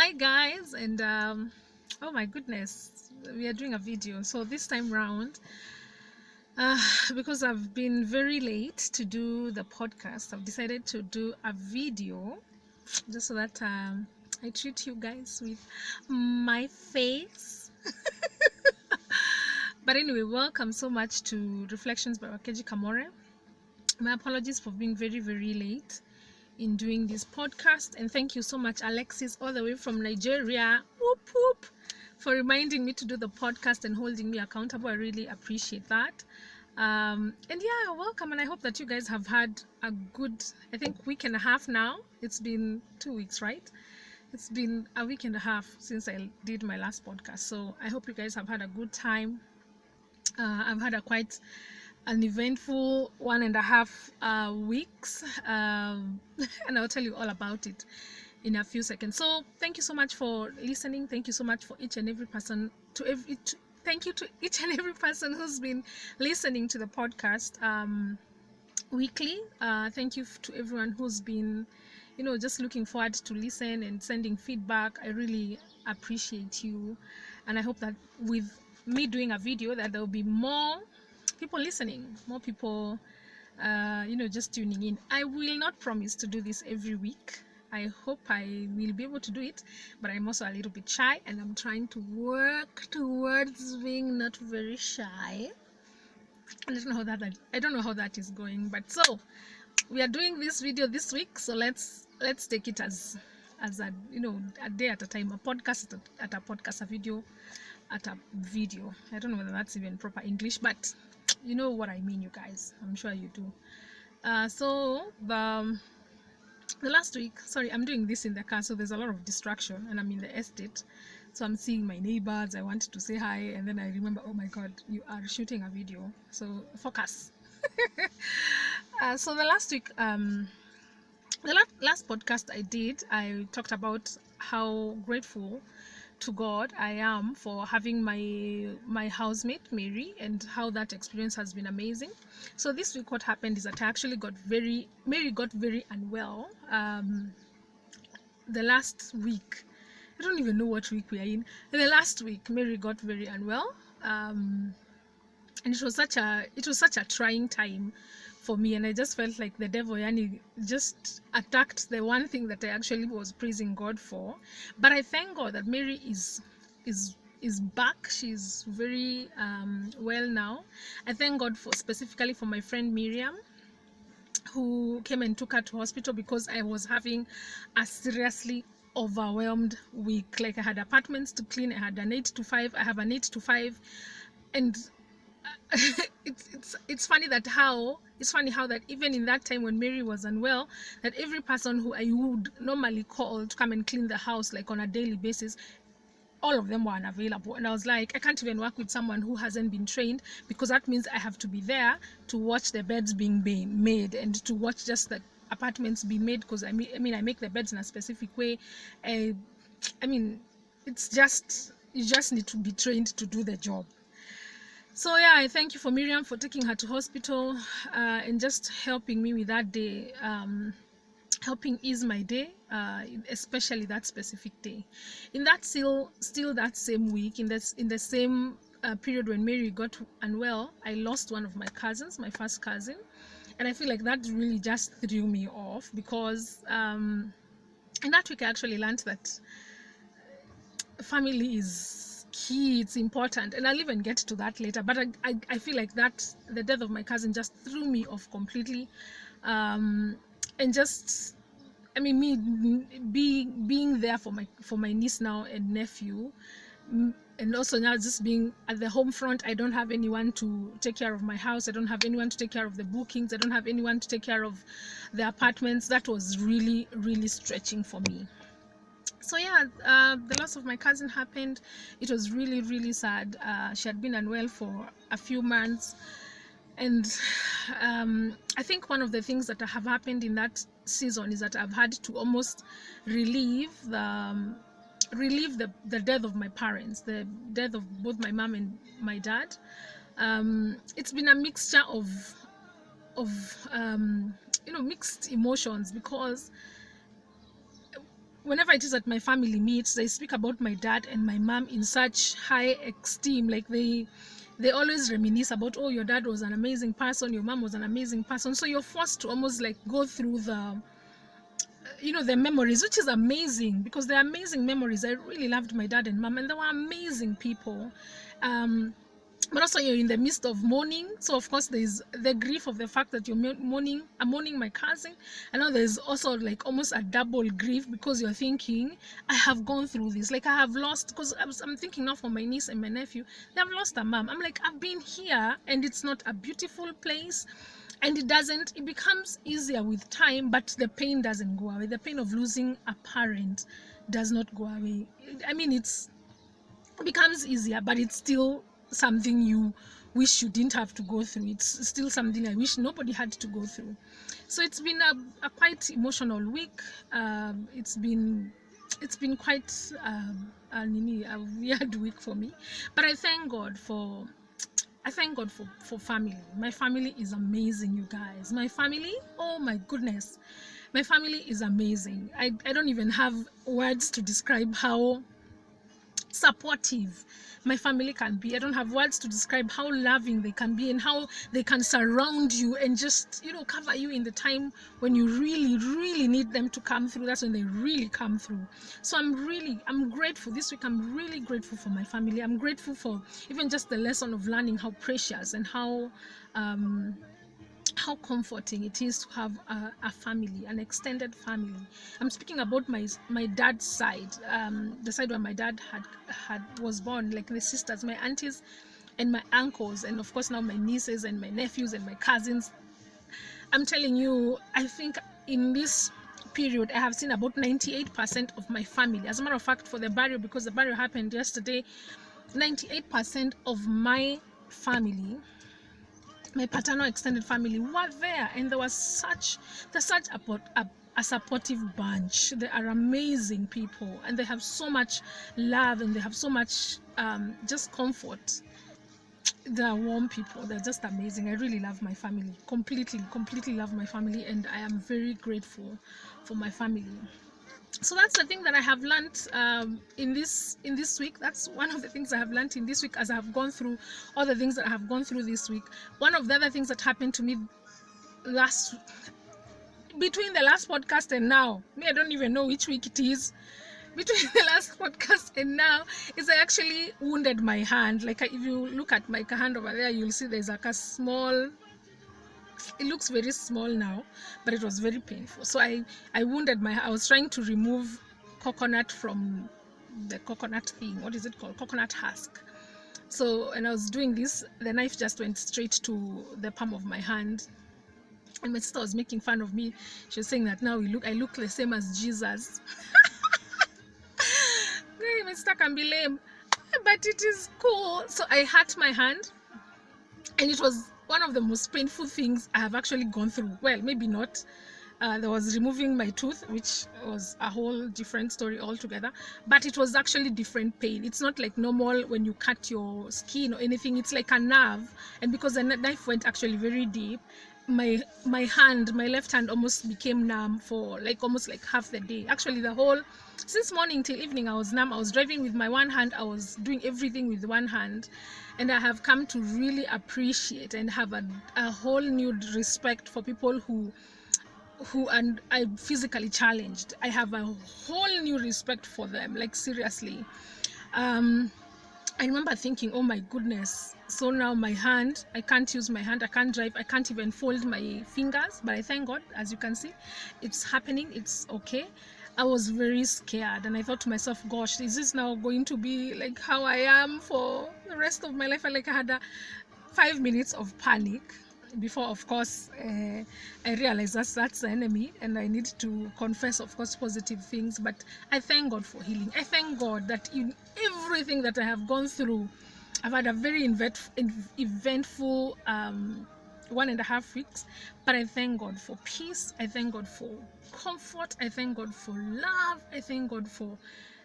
Hi guys, and oh my goodness, we are doing a video. So this time round, uh, because I've been very late to do the podcast, I've decided to do a video just so that I treat you guys with my face. But anyway, welcome so much to Reflections by Wakeji Kamore. My apologies for being very late in doing this podcast, and thank you so much, Alexis, all the way from Nigeria, whoop whoop, for reminding me to do the podcast and holding me accountable. I really appreciate that. And yeah, welcome, and I hope that you guys have had a good, I think, week and a half now. It's been 2 weeks, right? It's been a week and a half since I did my last podcast, so I hope you guys have had a good time. I've had a quite an eventful 1.5 weeks, and I'll tell you all about it in a few seconds. So thank you so much for listening. Thank you so much for each and every person thank you to each and every person who's been listening to the podcast weekly. Thank you to everyone who's been just looking forward to listen and sending feedback. I really appreciate you, and I hope that with me doing a video that there will be more people listening, more people just tuning in. I will not promise to do this every week. I hope I will be able to do it, but I'm also a little bit shy, and I'm trying to work towards being not very shy. I don't know how that is going, but so we are doing this video this week, so let's take it as a a day at a time, a podcast at a podcast, a video at a video. I don't know whether that's even proper English, but you know what I mean, you guys. I'm sure you do. So the last week, sorry, I'm doing this in the car, so there's a lot of distraction, and I'm in the estate, so I'm seeing my neighbors. I wanted to say hi, and then I remember, oh my god, you are shooting a video, so focus. So the last week, the last podcast I did, I talked about how grateful to God I am for having my housemate Mary, and how that experience has been amazing. So this week what happened is that Mary got very unwell. The last week, I don't even know what week we are in. The last week Mary got very unwell, and it was such a trying time for me, and I just felt like the devil just attacked the one thing that I actually was praising God for. But I thank God that Mary is back. She's very well now. I thank God specifically for my friend Miriam, who came and took her to hospital, because I was having a seriously overwhelmed week. Like, I had apartments to clean, I had an 8 to 5, I have an 8 to 5, and it's funny how that even in that time when Mary was unwell, that every person who I would normally call to come and clean the house, like on a daily basis, all of them were unavailable. And I was like, I can't even work with someone who hasn't been trained, because that means I have to be there to watch the beds being made, and to watch just the apartments be made, because I make the beds in a specific way. I mean, it's just, you just need to be trained to do the job. So yeah, I thank you for Miriam for taking her to hospital, and just helping me with that day, helping ease my day, especially that specific day. In that still that same week, in the same period when Mary got unwell, I lost one of my cousins, my first cousin, and I feel like that really just threw me off, because in that week I actually learned that family is key, it's important, and I'll even get to that later. But I feel like that the death of my cousin just threw me off completely, and just, me being there for my niece now and nephew, and also now just being at the home front. I don't have anyone to take care of my house, I don't have anyone to take care of the bookings, I don't have anyone to take care of the apartments. That was really stretching for me. So yeah, the loss of my cousin happened. It was really sad. She had been unwell for a few months, and I think one of the things that have happened in that season is that I've had to almost relieve the death of my parents, the death of both my mom and my dad. It's been a mixture of mixed emotions, because whenever it is that my family meets, they speak about my dad and my mom in such high esteem. Like they always reminisce about, oh, your dad was an amazing person, your mom was an amazing person. So you're forced to almost like go through the, you know, the memories, which is amazing, because they're amazing memories. I really loved my dad and mom, and they were amazing people. But also you're in the midst of mourning, so of course there's the grief of the fact that you're mourning. I'm mourning my cousin. I know there's also like almost a double grief, because you're thinking, I have gone through this, like I have lost, because I'm thinking now for my niece and my nephew, they have lost a mom. I'm like, I've been here and it's not a beautiful place, and it becomes easier with time, but the pain doesn't go away. The pain of losing a parent does not go away. I mean, it becomes easier, but it's still something you wish you didn't have to go through. It's still something I wish nobody had to go through. So it's been a quite emotional week. It's been quite a weird week for me, but I thank God for family. My family is amazing, you guys. My family, oh my goodness, my family is amazing. I don't even have words to describe how supportive my family can be. I don't have words to describe how loving they can be, and how they can surround you and just, you know, cover you in the time when you really need them to come through. That's when they really come through. So I'm grateful this week. I'm really grateful for my family. I'm grateful for even just the lesson of learning how precious and how comforting it is to have a family, an extended family. I'm speaking about my dad's side, the side where my dad was born, like the sisters, my aunties and my uncles, and of course now my nieces and my nephews and my cousins. I'm telling you, I think in this period I have seen about 98% of my family. As a matter of fact, for the burial, because the burial happened yesterday, 98% of my family, my paternal extended family, were there, and they're such a supportive bunch. They are amazing people, and they have so much love, and they have so much just comfort. They're warm people. They're just amazing. I really love my family, completely love my family, and I am very grateful for my family. So that's the thing that I have learned in this week. That's one of the things I have learned in this week, as I have gone through all the things that I have gone through this week. One of the other things that happened to me between the last podcast and now, I don't even know which week it is, between the last podcast and now, is I actually wounded my hand. Like, if you look at my hand over there, you'll see there's like a small, it looks very small now, but it was very painful. So I wounded I was trying to remove coconut from the coconut thing. What is it called? Coconut husk. So, and I was doing this, the knife just went straight to the palm of my hand, and my sister was making fun of me. She was saying that now I look the same as Jesus. My sister can be lame, but it is cool. So I hurt my hand, and it was one of the most painful things I have actually gone through. Well, maybe not. There was removing my tooth, which was a whole different story altogether, but it was actually different pain. It's not like normal when you cut your skin or anything. It's like a nerve, and because the knife went actually very deep, my left hand almost became numb for almost half the day. Actually, since morning till evening, I was numb. I was driving with my one hand. I was doing everything with one hand, and I have come to really appreciate and have a whole new respect for people who and I physically challenged. I have a whole new respect for them, like seriously. I remember thinking, oh my goodness, so now my hand, I can't use my hand, I can't drive, I can't even fold my fingers, but I thank God, as you can see, it's happening, it's okay. I was very scared, and I thought to myself, gosh, is this now going to be like how I am for the rest of my life? I had 5 minutes of panic before, of course, I realized that's the enemy, and I need to confess, of course, positive things. But I thank God for healing. I thank God that in everything that I have gone through, I've had a very eventful 1.5 weeks, but I thank God for peace. I thank God for comfort. I thank God for love. I thank God for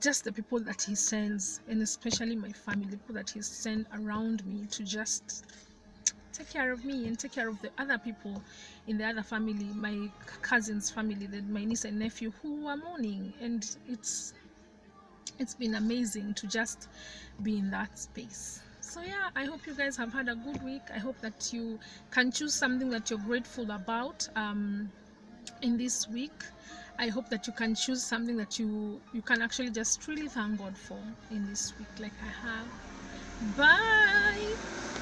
just the people that He sends, and especially my family, people that He sent around me to just take care of me and take care of the other people in the other family, my cousin's family, my niece and nephew who are mourning. And it's been amazing to just be in that space. So yeah, I hope you guys have had a good week. I hope that you can choose something that you're grateful about in this week. I hope that you can choose something that you can actually just really thank God for in this week, like I have. Bye.